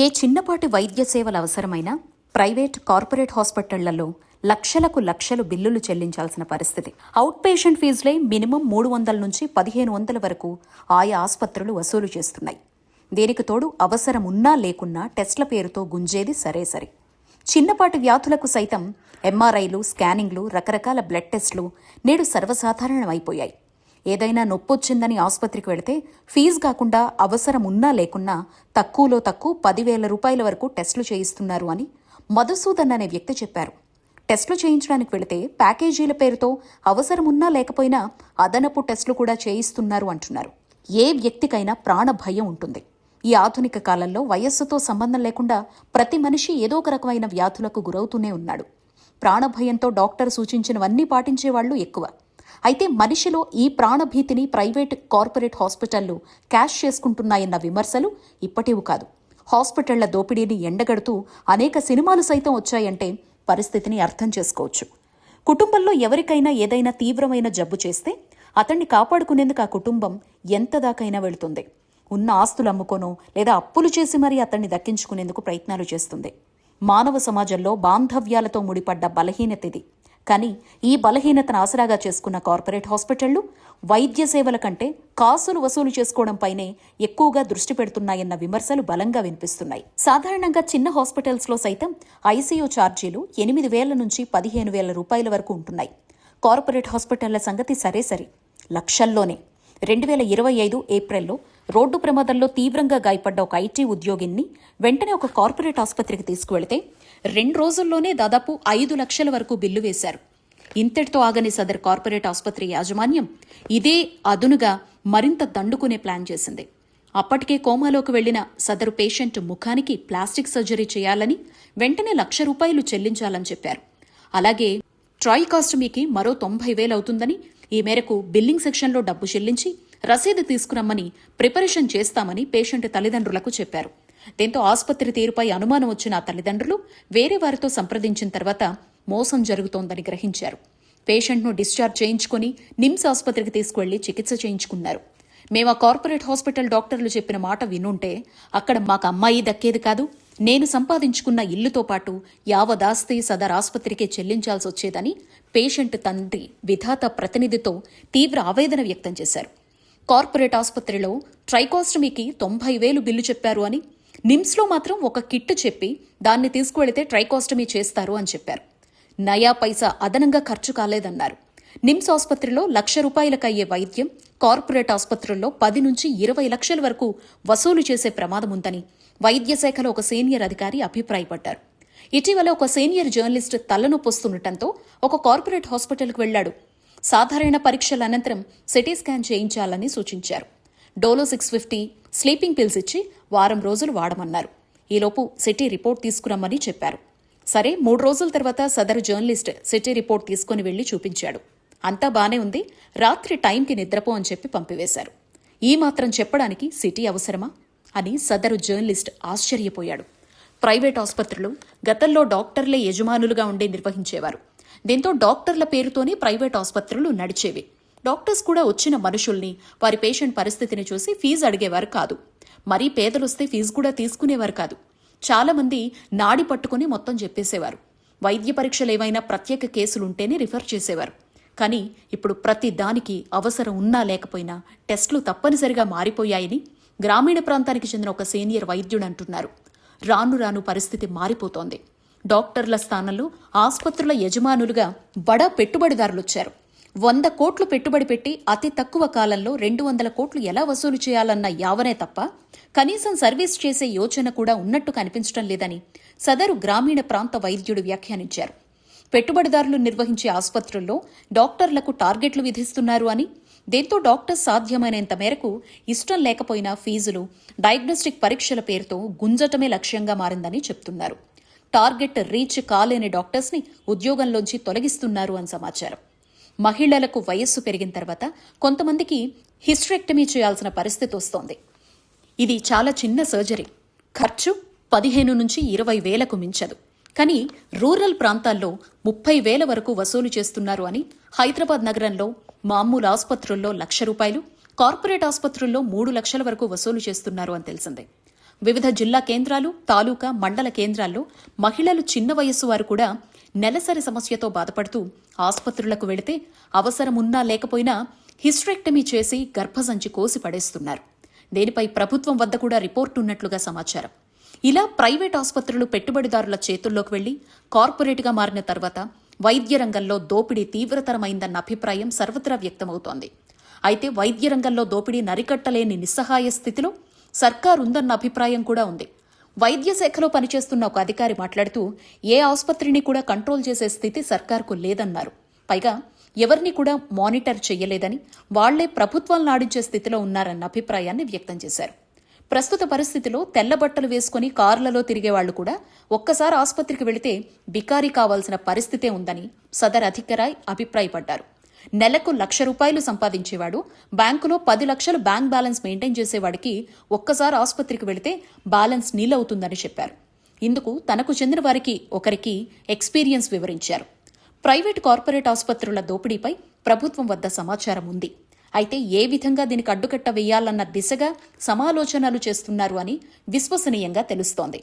ఏ చిన్నపాటి వైద్య సేవలు అవసరమైనా ప్రైవేట్, కార్పొరేట్ హాస్పిటళ్లలో లక్షలు బిల్లులు చెల్లించాల్సిన పరిస్థితి. అవుట్ పేషెంట్ ఫీజులే మినిమం 300 నుంచి 1500 వరకు ఆయా ఆసుపత్రులు వసూలు చేస్తున్నాయి. దీనికి తోడు అవసరం ఉన్నా లేకున్నా టెస్ట్ల పేరుతో గుంజేది సరే. చిన్నపాటి వ్యాధులకు సైతం ఎంఆర్ఐలు, స్కానింగ్లు, రకరకాల బ్లడ్ టెస్టులు నేడు సర్వసాధారణమైపోయాయి. ఏదైనా నొప్పొచ్చిందని ఆసుపత్రికి వెళితే ఫీజు కాకుండా అవసరం ఉన్నా లేకున్నా తక్కువలో తక్కువ 10,000 రూపాయల వరకు టెస్టులు చేయిస్తున్నారు అని మధుసూదన్ అనే వ్యక్తి చెప్పారు. టెస్టులు చేయించడానికి వెళితే ప్యాకేజీల పేరుతో అవసరమున్నా లేకపోయినా అదనపు టెస్టులు కూడా చేయిస్తున్నారు అంటున్నారు. ఏ వ్యక్తికైనా ప్రాణ భయం ఉంటుంది. ఈ ఆధునిక కాలంలో వయస్సుతో సంబంధం లేకుండా ప్రతి మనిషి ఏదో ఒక రకమైన వ్యాధులకు గురవుతూనే ఉన్నాడు. ప్రాణభయంతో డాక్టర్ సూచించినవన్నీ పాటించేవాళ్లు ఎక్కువ. అయితే మనిషిలో ఈ ప్రాణభీతిని ప్రైవేట్, కార్పొరేట్ హాస్పిటళ్లు క్యాష్ చేసుకుంటున్నాయన్న విమర్శలు ఇప్పటివి కాదు. హాస్పిటళ్ల దోపిడీని ఎండగడుతూ అనేక సినిమాలు సైతం వచ్చాయంటే పరిస్థితిని అర్థం చేసుకోవచ్చు. కుటుంబంలో ఎవరికైనా ఏదైనా తీవ్రమైన జబ్బు చేస్తే అతన్ని కాపాడుకునేందుకు ఆ కుటుంబం ఎంతదాకైనా వెళుతుంది. ఉన్న ఆస్తులు అమ్ముకోనో లేదా అప్పులు చేసి మరీ అతన్ని దక్కించుకునేందుకు ప్రయత్నాలు చేస్తుంది. మానవ సమాజంలో బాంధవ్యాలతో ముడిపడ్డ బలహీనత ఇది. కానీ ఈ బలహీనతను ఆసరాగా చేసుకున్న కార్పొరేట్ హాస్పిటళ్లు వైద్య సేవల కంటే కాసులు వసూలు చేసుకోవడంపైనే ఎక్కువగా దృష్టి పెడుతున్నాయన్న విమర్శలు బలంగా వినిపిస్తున్నాయి. సాధారణంగా చిన్న హాస్పిటల్స్లో సైతం ఐసీయూ ఛార్జీలు 8,000 నుంచి 15,000 రూపాయల వరకు ఉంటున్నాయి. కార్పొరేట్ హాస్పిటళ్ల సంగతి సరే లక్షల్లోనే. 2025 ఏప్రిల్లో రోడ్డు ప్రమాదంలో తీవ్రంగా గాయపడ్డ ఒక ఐటీ ఉద్యోగిని వెంటనే ఒక కార్పొరేట్ ఆసుపత్రికి తీసుకువెళితే 2 రోజుల్లోనే దాదాపు 5 లక్షల వరకు బిల్లు వేశారు. ఇంతటితో ఆగని సదరు కార్పొరేట్ ఆసుపత్రి యాజమాన్యం ఇదే అదునుగా మరింత దండుకునే ప్లాన్ చేసింది. అప్పటికే కోమాలోకి వెళ్లిన సదరు పేషెంట్ ముఖానికి ప్లాస్టిక్ సర్జరీ చేయాలని, వెంటనే ₹1,00,000 చెల్లించాలని చెప్పారు. అలాగే ట్రైకాస్టమీకి మరో 90,000 అవుతుందని, ఈ మేరకు బిల్లింగ్ సెక్షన్లో డబ్బు చెల్లించి రసీదు తీసుకురమ్మని ప్రిపరేషన్ చేస్తామని పేషెంట్ తల్లిదండ్రులకు చెప్పారు. దీంతో ఆసుపత్రి తీరుపై అనుమానం వచ్చిన ఆ తల్లిదండ్రులు వేరే వారితో సంప్రదించిన తర్వాత మోసం జరుగుతోందని గ్రహించారు. పేషెంట్ను డిశ్చార్జ్ చేయించుకుని నిమ్స్ ఆసుపత్రికి తీసుకువెళ్లి చికిత్స చేయించుకున్నారు. మేము ఆ కార్పొరేట్ హాస్పిటల్ డాక్టర్లు చెప్పిన మాట వినుంటే అక్కడ మాకు అమ్మాయి దక్కేది కాదు, నేను సంపాదించుకున్న ఇల్లుతో పాటు యావదాస్తి సదర్ ఆసుపత్రికే చెల్లించాల్సి వచ్చేదని పేషెంట్ తండ్రి విధాత ప్రతినిధితో తీవ్ర ఆవేదన వ్యక్తం చేశారు. కార్పొరేట్ ఆసుపత్రిలో ట్రైకాస్టమీకి 90,000 బిల్లు చెప్పారు అని, నిమ్స్లో మాత్రం ఒక కిట్ చెప్పి దాన్ని తీసుకువెళితే ట్రైకాస్టమీ చేస్తారు అని చెప్పారు. నయా పైసా అదనంగా ఖర్చు కాలేదన్నారు. నిమ్స్ ఆసుపత్రిలో ₹1,00,000 అయ్యే వైద్యం కార్పొరేట్ ఆసుపత్రుల్లో 10 నుంచి 20 లక్షల వరకు వసూలు చేసే ప్రమాదం ఉందని వైద్య శాఖలో ఒక సీనియర్ అధికారి అభిప్రాయపడ్డారు. ఇటీవల ఒక సీనియర్ జర్నలిస్ట్ తలనొప్పొస్తుండటంతో ఒక కార్పొరేట్ హాస్పిటల్కు వెళ్లాడు. సాధారణ పరీక్షల అనంతరం సిటీ స్కాన్ చేయించాలని సూచించారు. డోలో 650 స్లీపింగ్ పిల్స్ ఇచ్చి వారం రోజులు వాడమన్నారు. ఈలోపు సిటీ రిపోర్ట్ తీసుకురమ్మని చెప్పారు. సరే, 3 రోజుల తర్వాత సదరు జర్నలిస్ట్ సిటీ రిపోర్ట్ తీసుకుని వెళ్లి చూపించాడు. అంతా బానే ఉంది, రాత్రి టైంకి నిద్రపో అని చెప్పి పంపివేశారు. ఈ మాత్రం చెప్పడానికి సిటీ అవసరమా అని సదరు జర్నలిస్ట్ ఆశ్చర్యపోయాడు. ప్రైవేట్ ఆసుపత్రులు గతంలో డాక్టర్లే యజమానులుగా ఉండి నిర్వహించేవారు. దీంతో డాక్టర్ల పేరుతోనే ప్రైవేట్ ఆసుపత్రులు నడిచేవి. డాక్టర్స్ కూడా వచ్చిన మనుషుల్ని, వారి పేషెంట్ పరిస్థితిని చూసి ఫీజు అడిగేవారు కాదు. మరీ పేదలొస్తే ఫీజు కూడా తీసుకునేవారు కాదు. చాలా మంది నాడి పట్టుకుని మొత్తం చెప్పేసేవారు. వైద్య పరీక్షలు ఏవైనా ప్రత్యేక కేసులుంటేనే రిఫర్ చేసేవారు. కానీ ఇప్పుడు ప్రతి దానికి అవసరం ఉన్నా లేకపోయినా టెస్టులు తప్పనిసరిగా మారిపోయాయని గ్రామీణ ప్రాంతానికి చెందిన ఒక సీనియర్ వైద్యుడు అంటున్నారు. రాను పరిస్థితి మారిపోతోంది. డాక్టర్ల స్థానంలో ఆసుపత్రుల యజమానులుగా బడా పెట్టుబడిదారులొచ్చారు. 100 కోట్లు పెట్టుబడి పెట్టి అతి తక్కువ కాలంలో 200 కోట్లు ఎలా వసూలు చేయాలన్న యావనే తప్ప కనీసం సర్వీస్ చేసే యోచన కూడా ఉన్నట్టు కనిపించడం లేదని సదరు గ్రామీణ ప్రాంత వైద్యుడు వ్యాఖ్యానించారు. పెట్టుబడిదారులు నిర్వహించే ఆసుపత్రుల్లో డాక్టర్లకు టార్గెట్లు విధిస్తున్నారు అని, దీంతో డాక్టర్స్ సాధ్యమైనంత మేరకు ఇష్టం లేకపోయినా ఫీజులు, డయాగ్నోస్టిక్ పరీక్షల పేరుతో గుంజటమే లక్ష్యంగా మారిందని చెప్తున్నారు. టార్గెట్ రీచ్ కాలేని డాక్టర్స్ని ఉద్యోగంలోంచి తొలగిస్తున్నారు అని సమాచారం. మహిళలకు వయస్సు పెరిగిన తర్వాత కొంతమందికి హిస్టరెక్టమీ చేయాల్సిన పరిస్థితి వస్తోంది. ఇది చాలా చిన్న సర్జరీ. ఖర్చు 15 నుంచి 20,000కు మించదు. కానీ రూరల్ ప్రాంతాల్లో 30,000 వరకు వసూలు చేస్తున్నారు అని, హైదరాబాద్ నగరంలో మామూలు ఆసుపత్రుల్లో ₹1,00,000, కార్పొరేట్ ఆసుపత్రుల్లో 3 లక్షల వరకు వసూలు చేస్తున్నారు అని తెలిసిందే. వివిధ జిల్లా కేంద్రాలు, తాలూకా, మండల కేంద్రాల్లో మహిళలు చిన్న వయస్సు వారు కూడా నెలసరి సమస్యతో బాధపడుతూ ఆసుపత్రులకు వెళితే అవసరమున్నా లేకపోయినా హిస్టరెక్టమీ చేసి గర్భసంచి కోసి పడేస్తున్నారు. దీనిపై ప్రభుత్వం వద్ద కూడా రిపోర్టు ఉన్నట్లుగా సమాచారం. ఇలా ప్రైవేట్ ఆసుపత్రులు పెట్టుబడిదారుల చేతుల్లోకి వెళ్లి కార్పొరేట్గా మారిన తర్వాత వైద్య రంగంలో దోపిడీ తీవ్రతరమైందన్న అభిప్రాయం సర్వత్రా వ్యక్తమవుతోంది. అయితే వైద్య రంగంలో దోపిడీ నరికట్టలేని నిస్సహాయ స్థితిలో సర్కారుందన్న అభిప్రాయం కూడా ఉంది. వైద్య శాఖలో పనిచేస్తున్న ఒక అధికారి మాట్లాడుతూ ఏ ఆసుపత్రిని కూడా కంట్రోల్ చేసే స్థితి సర్కార్కు లేదన్నారు. పైగా ఎవరిని కూడా మానిటర్ చెయ్యలేదని, వాళ్లే ప్రభుత్వాలను ఆడించే స్థితిలో ఉన్నారన్న అభిప్రాయాన్ని వ్యక్తం చేశారు. ప్రస్తుత పరిస్థితిలో తెల్ల బట్టలు వేసుకుని కార్లలో తిరిగేవాళ్లు కూడా ఒక్కసారి ఆసుపత్రికి వెళితే బికారీ కావాల్సిన పరిస్థితే ఉందని సదర్ అధికారి అభిప్రాయపడ్డారు. నెలకు ₹1,00,000 సంపాదించేవాడు బ్యాంకులో 10 లక్షలు బ్యాంక్ బ్యాలెన్స్ మెయింటైన్ చేసేవాడికి ఒక్కసారి ఆసుపత్రికి వెళితే బ్యాలెన్స్ నీలవుతుందని చెప్పారు. ఇందుకు తనకు చెందిన వారికి ఒకరికి ఎక్స్పీరియన్స్ వివరించారు. ప్రైవేట్ కార్పొరేట్ ఆసుపత్రుల దోపిడీపై ప్రభుత్వం వద్ద సమాచారం ఉంది. అయితే ఏ విధంగా దీనికి అడ్డుకట్ట వేయాలన్న దిశగా సమాలోచనలు చేస్తున్నారు అని విశ్వసనీయంగా తెలుస్తోంది.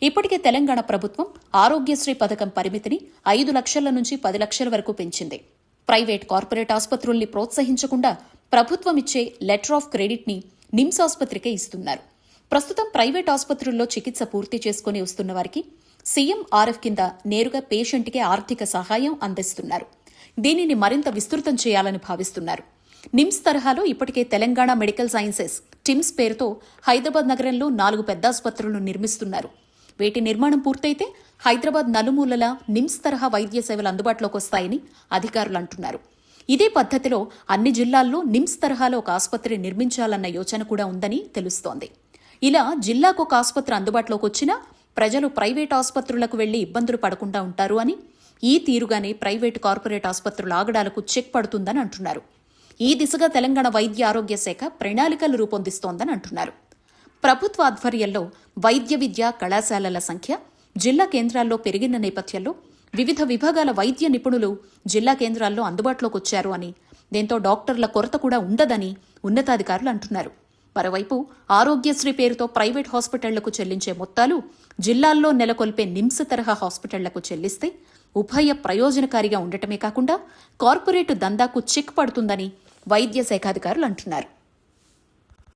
ఇప్పటికే తెలంగాణ ప్రభుత్వం ఆరోగ్యశ్రీ పథకం పరిమితిని 5 లక్షల నుంచి 10 లక్షల వరకు పెంచింది. ప్రైవేట్ కార్పొరేట్ ఆసుపత్రుల్ని ప్రోత్సహించకుండా ప్రభుత్వం ఇచ్చే లెటర్ ఆఫ్ క్రెడిట్ ని నిమ్స్ ఆసుపత్రికే ఇస్తున్నారు. ప్రస్తుతం ప్రైవేట్ ఆసుపత్రుల్లో చికిత్స పూర్తి చేసుకుని వస్తున్న వారికి సీఎంఆర్ఎఫ్ కింద నేరుగా పేషెంట్కే ఆర్థిక సహాయం అందిస్తున్నారు. దీనిని మరింత విస్తృతం చేయాలని భావిస్తున్నారు. నిమ్స్ తరహాలో ఇప్పటికే తెలంగాణ మెడికల్ సైన్సెస్ టిమ్స్ పేరుతో హైదరాబాద్ నగరంలో 4 పెద్ద ఆసుపత్రులను నిర్మిస్తున్నారు. వీటి నిర్మాణం పూర్తయితే హైదరాబాద్ నలుమూలల నిమ్స్ తరహా వైద్య సేవలు అందుబాటులోకి వస్తాయని అధికారులు అంటున్నారు. ఇదే పద్ధతిలో అన్ని జిల్లాల్లో నిమ్స్ తరహాలో ఒక ఆసుపత్రి నిర్మించాలన్న యోచన కూడా ఉందని తెలుస్తోంది. ఇలా జిల్లాకు ఒక ఆసుపత్రి అందుబాటులోకి వచ్చినా ప్రజలు ప్రైవేట్ ఆసుపత్రులకు వెళ్లి ఇబ్బందులు పడకుండా ఉంటారు అని, ఈ తీరుగానే ప్రైవేట్ కార్పొరేట్ ఆసుపత్రుల ఆగడాలకు చెక్ పడుతుందని అంటున్నారు. ఈ దిశగా తెలంగాణ వైద్య ఆరోగ్య శాఖ ప్రణాళికలు రూపొందిస్తోందని అంటున్నారు. ప్రభుత్వ ఆధ్వర్యంలో వైద్య విద్యా కళాశాలల సంఖ్య జిల్లా కేంద్రాల్లో పెరిగిన నేపథ్యంలో వివిధ విభాగాల వైద్య నిపుణులు జిల్లా కేంద్రాల్లో అందుబాటులోకి వచ్చారు అని, దీంతో డాక్టర్ల కొరత కూడా ఉండదని ఉన్నతాధికారులు అంటున్నారు. మరోవైపు ఆరోగ్యశ్రీ పేరుతో ప్రైవేట్ హాస్పిటళ్లకు చెల్లించే మొత్తాలు జిల్లాల్లో నెలకొల్పే నిమ్స్ తరహా హాస్పిటళ్లకు చెల్లిస్తే ఉభయ ప్రయోజనకారిగా ఉండటమే కాకుండా కార్పొరేట్ దందాకు చెక్ పడుతుందని వైద్య శాఖాధికారులు అంటున్నారు.